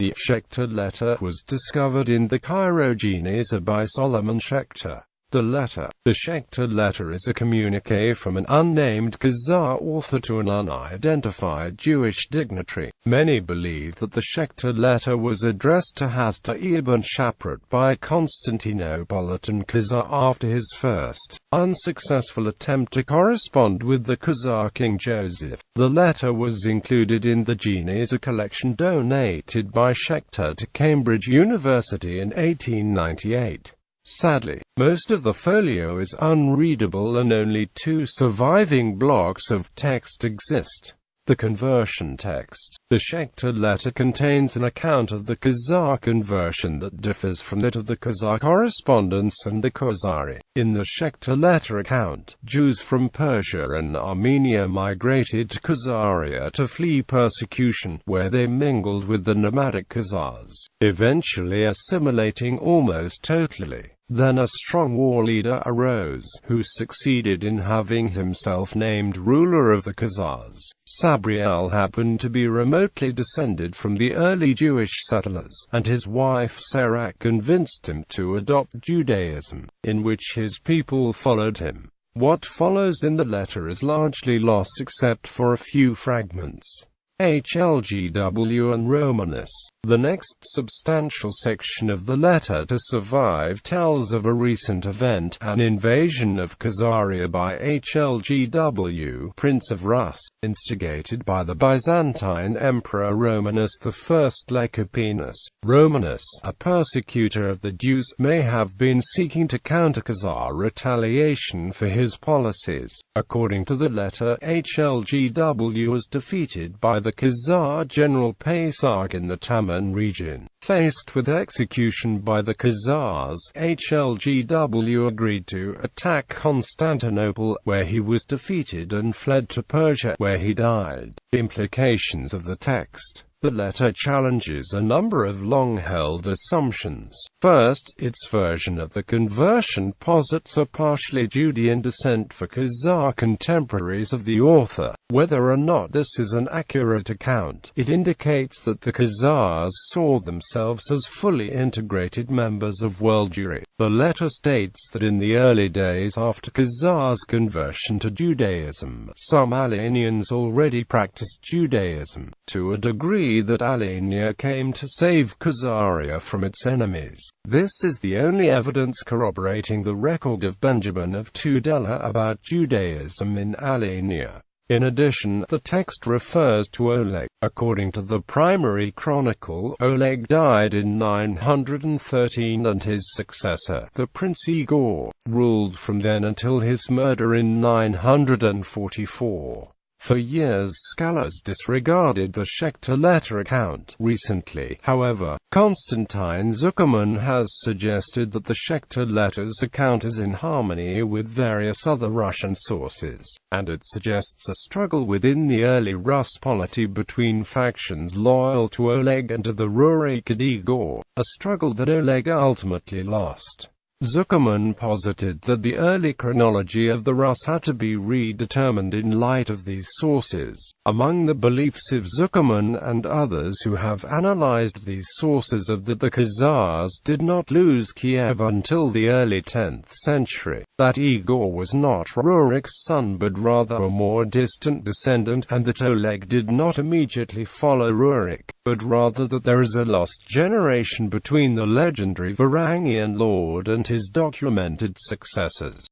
The Schechter Letter was discovered in the Cairo Geniza by Solomon Schechter. The Schechter Letter is a communique from an unnamed Khazar author to an unidentified Jewish dignitary. Many believe that the Schechter Letter was addressed to Hasdai ibn Shaprat by a Constantinopolitan Khazar after his first, unsuccessful attempt to correspond with the Khazar king Joseph. The letter was included in the Geniza collection donated by Schechter to Cambridge University in 1898. Sadly, most of the folio is unreadable and only two surviving blocks of text exist. The conversion text. The Schechter Letter contains an account of the Khazar conversion that differs from that of the Khazar correspondence and the Khazari. In the Schechter Letter account, Jews from Persia and Armenia migrated to Khazaria to flee persecution, where they mingled with the nomadic Khazars, eventually assimilating almost totally. Then a strong war leader arose, who succeeded in having himself named ruler of the Khazars. Sabriel happened to be remotely descended from the early Jewish settlers, and his wife Sarah convinced him to adopt Judaism, in which his people followed him. What follows in the letter is largely lost except for a few fragments. HLGW and Romanus. The next substantial section of the letter to survive tells of a recent event, an invasion of Khazaria by HLGW, Prince of Rus, instigated by the Byzantine Emperor Romanus I Lecapenus. Romanus, a persecutor of the Jews, may have been seeking to counter Khazar retaliation for his policies. According to the letter, HLGW was defeated by the Khazar general Paysark in the Taman region. Faced with execution by the Khazars, HLGW agreed to attack Constantinople, where he was defeated, and fled to Persia, where he died. Implications of the text. The letter challenges a number of long-held assumptions. First, its version of the conversion posits a partially Judean descent for Khazar contemporaries of the author. Whether or not this is an accurate account, it indicates that the Khazars saw themselves as fully integrated members of world Jewry. The letter states that in the early days after Khazar's conversion to Judaism, some Alanians already practiced Judaism, to a degree that Alania came to save Khazaria from its enemies. This is the only evidence corroborating the record of Benjamin of Tudela about Judaism in Alania. In addition, the text refers to Oleg. According to the primary chronicle, Oleg died in 913 and his successor, the Prince Igor, ruled from then until his murder in 944. For years scholars disregarded the Schechter Letter account. Recently, however, Konstantin Zuckerman has suggested that the Schechter Letter's account is in harmony with various other Russian sources, and it suggests a struggle within the early Rus polity between factions loyal to Oleg and to the Rurikid Igor, a struggle that Oleg ultimately lost. Zuckerman posited that the early chronology of the Rus had to be redetermined in light of these sources. Among the beliefs of Zuckerman and others who have analyzed these sources are that the Khazars did not lose Kiev until the early 10th century, that Igor was not Rurik's son but rather a more distant descendant, and that Oleg did not immediately follow Rurik, but rather that there is a lost generation between the legendary Varangian lord and his documented successors.